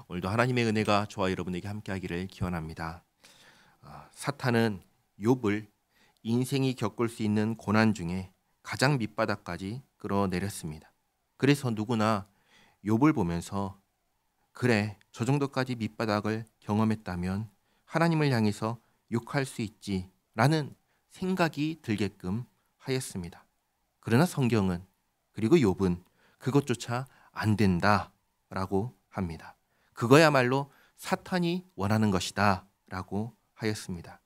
오늘도 하나님의 은혜가 저와 여러분에게 함께하기를 기원합니다. 사탄은 욥을 인생이 겪을 수 있는 고난 중에 가장 밑바닥까지 끌어내렸습니다. 그래서 누구나 욥을 보면서 그래, 저 정도까지 밑바닥을 경험했다면 하나님을 향해서 욕할 수 있지라는 생각이 들게끔 하였습니다. 그러나 성경은, 그리고 욥은 그것조차 안 된다라고 합니다. 그거야말로 사탄이 원하는 것이다 라고 하였습니다.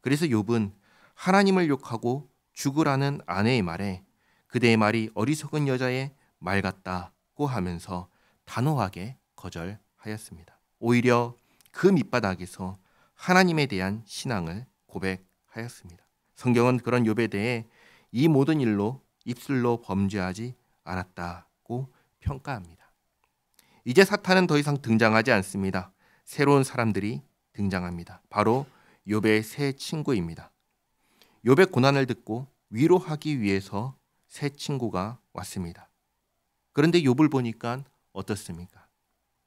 그래서 욥은 하나님을 욕하고 죽으라는 아내의 말에 그대의 말이 어리석은 여자의 말 같다고 하면서 단호하게 거절하였습니다. 오히려 그 밑바닥에서 하나님에 대한 신앙을 고백하였습니다. 성경은 그런 욥에 대해 이 모든 일로 입술로 범죄하지 않았다고 평가합니다. 이제 사탄은 더 이상 등장하지 않습니다. 새로운 사람들이 등장합니다. 바로 욥의 새 친구입니다. 욥의 고난을 듣고 위로하기 위해서 새 친구가 왔습니다. 그런데 욥을 보니까 어떻습니까?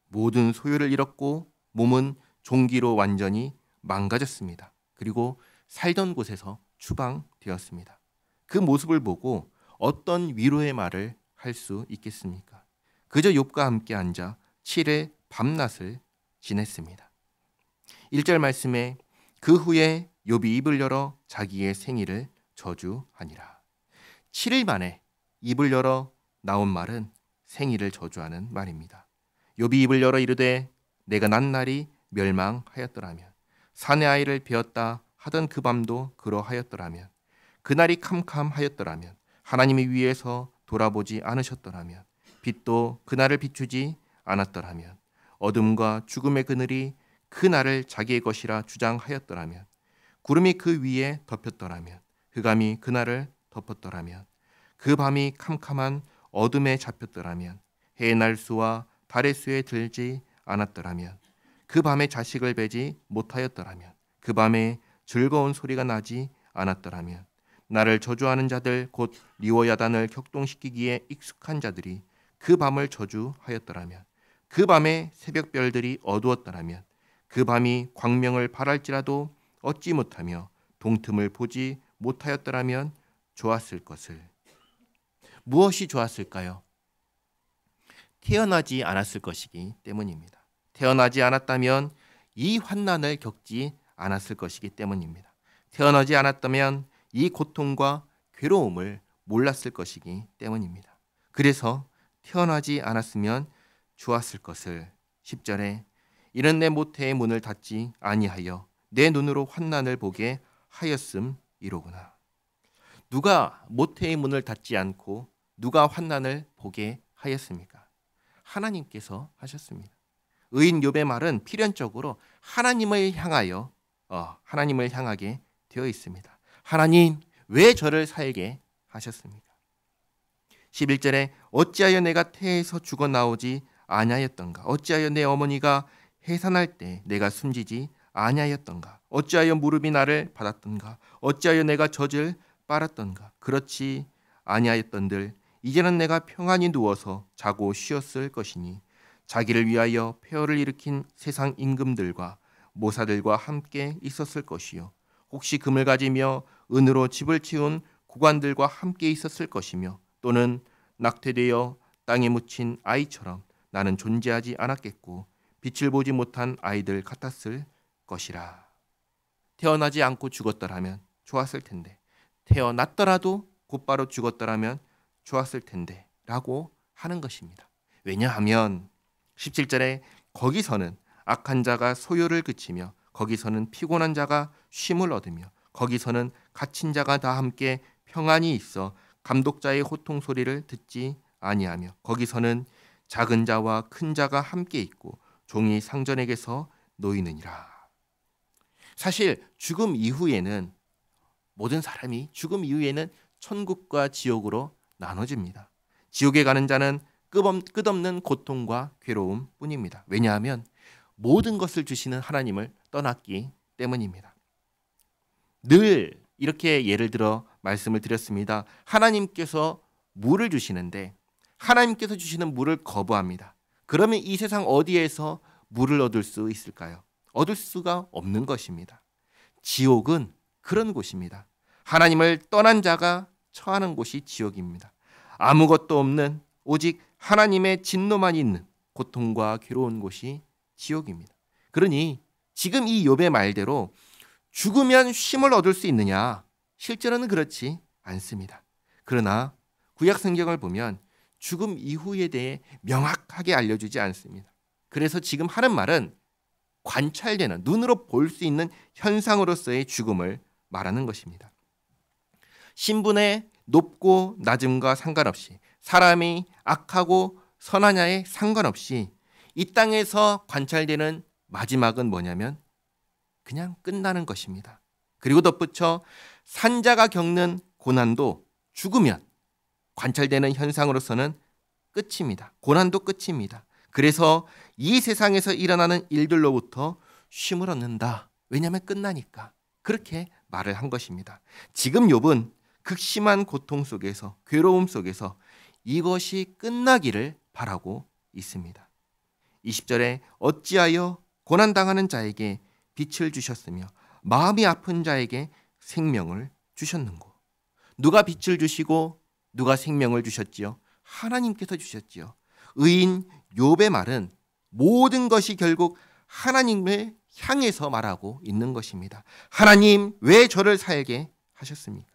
모든 소유를 잃었고 몸은 종기로 완전히 망가졌습니다. 그리고 살던 곳에서 추방되었습니다. 그 모습을 보고 어떤 위로의 말을 할 수 있겠습니까? 그저 욥과 함께 앉아 7일 밤낮을 지냈습니다. 1절 말씀에 그 후에 욥이 입을 열어 자기의 생일을 저주하니라. 7일 만에 입을 열어 나온 말은 생일을 저주하는 말입니다. 욥이 입을 열어 이르되 내가 난 날이 멸망하였더라면 사내 아이를 베었다 하던 그 밤도 그러하였더라면 그날이 캄캄하였더라면 하나님이 위에서 돌아보지 않으셨더라면 빛도 그날을 비추지 않았더라면 어둠과 죽음의 그늘이 그날을 자기의 것이라 주장하였더라면 구름이 그 위에 덮였더라면 흑암이 그날을 덮었더라면 그 밤이 캄캄한 어둠에 잡혔더라면 해의 날수와 달의 수에 들지 않았더라면 그 밤에 자식을 베지 못하였더라면 그 밤에 즐거운 소리가 나지 않았더라면 나를 저주하는 자들 곧 리워야단을 격동시키기에 익숙한 자들이 그 밤을 저주하였더라면 그 밤에 새벽별들이 어두웠더라면 그 밤이 광명을 발할지라도 얻지 못하며 동틈을 보지 못하였더라면 좋았을 것을. 무엇이 좋았을까요? 태어나지 않았을 것이기 때문입니다. 태어나지 않았다면 이 환난을 겪지 않았을 것이기 때문입니다. 태어나지 않았다면 이 고통과 괴로움을 몰랐을 것이기 때문입니다. 그래서 태어나지 않았으면 좋았을 것을 10절에 이는 내 모태의 문을 닫지 아니하여 내 눈으로 환난을 보게 하였음이로구나. 누가 모태의 문을 닫지 않고 누가 환난을 보게 하였습니까? 하나님께서 하셨습니다. 의인 욥의 말은 필연적으로 하나님을 향하게 되어 있습니다. 하나님, 왜 저를 살게 하셨습니까? 11절에 어찌하여 내가 태에서 죽어 나오지 아니하였던가? 어찌하여 내 어머니가 해산할 때 내가 숨지지 아니하였던가? 어찌하여 무릎이 나를 받았던가? 어찌하여 내가 젖을 빨았던가? 그렇지 아니하였던들 이제는 내가 평안히 누워서 자고 쉬었을 것이니 자기를 위하여 폐허를 일으킨 세상 임금들과 모사들과 함께 있었을 것이요 혹시 금을 가지며 은으로 집을 치운 고관들과 함께 있었을 것이며 또는 낙태되어 땅에 묻힌 아이처럼 나는 존재하지 않았겠고 빛을 보지 못한 아이들 같았을 것이라. 태어나지 않고 죽었더라면 좋았을 텐데 태어났더라도 곧바로 죽었더라면 좋았을 텐데 라고 하는 것입니다. 왜냐하면 17절에 거기서는 악한 자가 소요를 그치며 거기서는 피곤한 자가 쉼을 얻으며 거기서는 갇힌 자가 다 함께 평안히 있어 감독자의 호통 소리를 듣지 아니하며 거기서는 작은 자와 큰 자가 함께 있고 종이 상전에게서 놓이느니라. 사실 죽음 이후에는 모든 사람이 죽음 이후에는 천국과 지옥으로 나눠집니다. 지옥에 가는 자는 끝없는 고통과 괴로움 뿐입니다. 왜냐하면 모든 것을 주시는 하나님을 떠났기 때문입니다. 늘 이렇게 예를 들어 말씀을 드렸습니다. 하나님께서 물을 주시는데 하나님께서 주시는 물을 거부합니다. 그러면 이 세상 어디에서 물을 얻을 수 있을까요? 얻을 수가 없는 것입니다. 지옥은 그런 곳입니다. 하나님을 떠난 자가 처하는 곳이 지옥입니다. 아무것도 없는 오직 하나님의 진노만 있는 고통과 괴로운 곳이 지옥입니다. 그러니 지금 이 욥의 말대로 죽으면 쉼을 얻을 수 있느냐? 실제로는 그렇지 않습니다. 그러나 구약 성경을 보면 죽음 이후에 대해 명확하게 알려주지 않습니다. 그래서 지금 하는 말은 관찰되는, 눈으로 볼 수 있는 현상으로서의 죽음을 말하는 것입니다. 신분의 높고 낮음과 상관없이, 사람이 악하고 선하냐에 상관없이 이 땅에서 관찰되는 마지막은 뭐냐면 그냥 끝나는 것입니다. 그리고 덧붙여 산자가 겪는 고난도 죽으면 관찰되는 현상으로서는 끝입니다. 고난도 끝입니다. 그래서 이 세상에서 일어나는 일들로부터 쉼을 얻는다. 왜냐하면 끝나니까. 그렇게 말을 한 것입니다. 지금 욥은 극심한 고통 속에서, 괴로움 속에서 이것이 끝나기를 바라고 있습니다. 20절에 어찌하여 고난당하는 자에게 빛을 주셨으며 마음이 아픈 자에게 생명을 주셨는고. 누가 빛을 주시고 누가 생명을 주셨지요? 하나님께서 주셨지요. 의인 욥의 말은 모든 것이 결국 하나님을 향해서 말하고 있는 것입니다. 하나님, 왜 저를 살게 하셨습니까?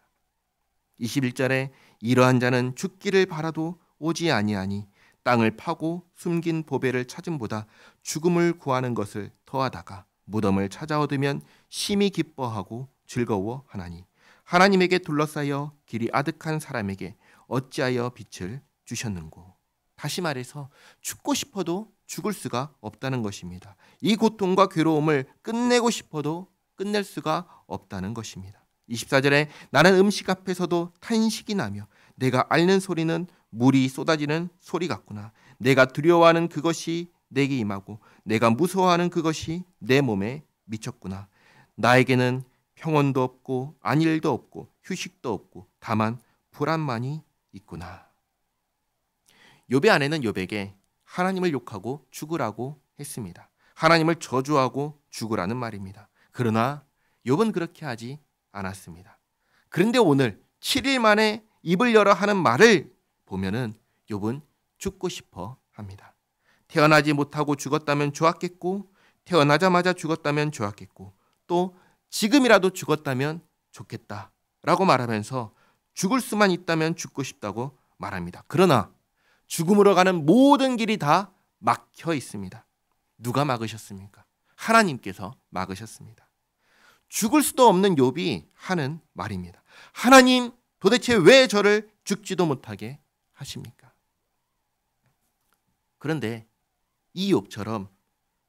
21절에 이러한 자는 죽기를 바라도 오지 아니하니 땅을 파고 숨긴 보배를 찾음보다 죽음을 구하는 것을 더하다가 무덤을 찾아 얻으면 심히 기뻐하고 즐거워하나니 하나님에게 둘러싸여 길이 아득한 사람에게 어찌하여 빛을 주셨는고. 다시 말해서 죽고 싶어도 죽을 수가 없다는 것입니다. 이 고통과 괴로움을 끝내고 싶어도 끝낼 수가 없다는 것입니다. 24절에 나는 음식 앞에서도 탄식이 나며 내가 앓는 소리는 물이 쏟아지는 소리 같구나. 내가 두려워하는 그것이 내게 임하고 내가 무서워하는 그것이 내 몸에 미쳤구나. 나에게는 평온도 없고 안일도 없고 휴식도 없고 다만 불안만이 있구나. 욥의 아내는 욥에게 하나님을 욕하고 죽으라고 했습니다. 하나님을 저주하고 죽으라는 말입니다. 그러나 욥은 그렇게 하지 않았습니다. 그런데 오늘 7일 만에 입을 열어 하는 말을 보면은 욥은 죽고 싶어 합니다. 태어나지 못하고 죽었다면 좋았겠고, 태어나자마자 죽었다면 좋았겠고, 또 지금이라도 죽었다면 좋겠다라고 말하면서 죽을 수만 있다면 죽고 싶다고 말합니다. 그러나 죽음으로 가는 모든 길이 다 막혀 있습니다. 누가 막으셨습니까? 하나님께서 막으셨습니다. 죽을 수도 없는 욥이 하는 말입니다. 하나님, 도대체 왜 저를 죽지도 못하게 하십니까? 그런데 이 욥처럼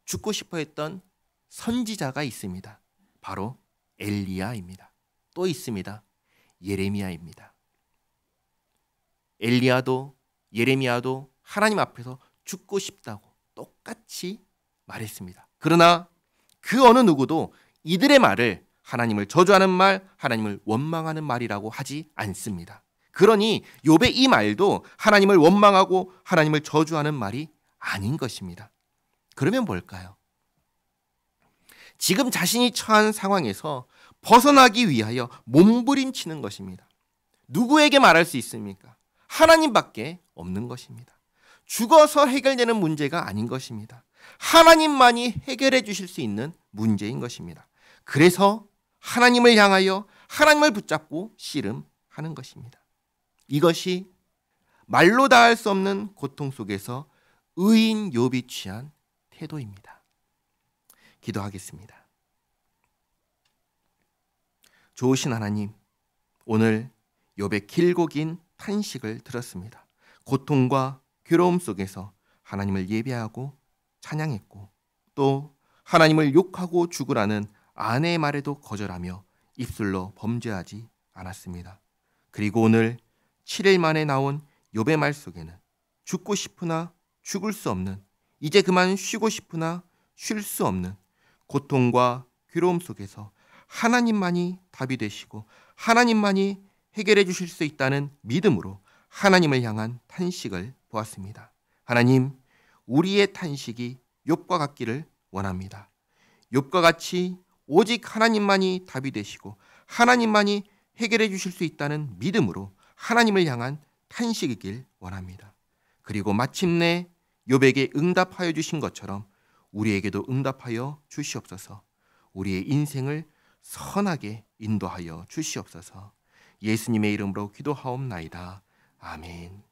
죽고 싶어 했던 선지자가 있습니다. 바로 엘리야입니다. 또 있습니다. 예레미야입니다. 엘리야도 예레미야도 하나님 앞에서 죽고 싶다고 똑같이 말했습니다. 그러나 그 어느 누구도 이들의 말을 하나님을 저주하는 말, 하나님을 원망하는 말이라고 하지 않습니다. 그러니 욥의 이 말도 하나님을 원망하고 하나님을 저주하는 말이 아닌 것입니다. 그러면 뭘까요? 지금 자신이 처한 상황에서 벗어나기 위하여 몸부림치는 것입니다. 누구에게 말할 수 있습니까? 하나님밖에 없는 것입니다. 죽어서 해결되는 문제가 아닌 것입니다. 하나님만이 해결해 주실 수 있는 문제인 것입니다. 그래서 하나님을 향하여 하나님을 붙잡고 씨름하는 것입니다. 이것이 말로 다할 수 없는 고통 속에서 의인 욥이 취한 태도입니다. 기도하겠습니다. 좋으신 하나님, 오늘 욥의 길고 긴 탄식을 들었습니다. 고통과 괴로움 속에서 하나님을 예배하고 찬양했고, 또 하나님을 욕하고 죽으라는 아내의 말에도 거절하며 입술로 범죄하지 않았습니다. 그리고 오늘 7일 만에 나온 욥의 말 속에는 죽고 싶으나 죽을 수 없는, 이제 그만 쉬고 싶으나 쉴 수 없는 고통과 괴로움 속에서 하나님만이 답이 되시고 하나님만이 해결해 주실 수 있다는 믿음으로 하나님을 향한 탄식을 보았습니다. 하나님, 우리의 탄식이 욥과 같기를 원합니다. 욥과 같이 오직 하나님만이 답이 되시고 하나님만이 해결해 주실 수 있다는 믿음으로 하나님을 향한 탄식이길 원합니다. 그리고 마침내 욥에게 응답하여 주신 것처럼 우리에게도 응답하여 주시옵소서. 우리의 인생을 선하게 인도하여 주시옵소서. 예수님의 이름으로 기도하옵나이다. 아멘.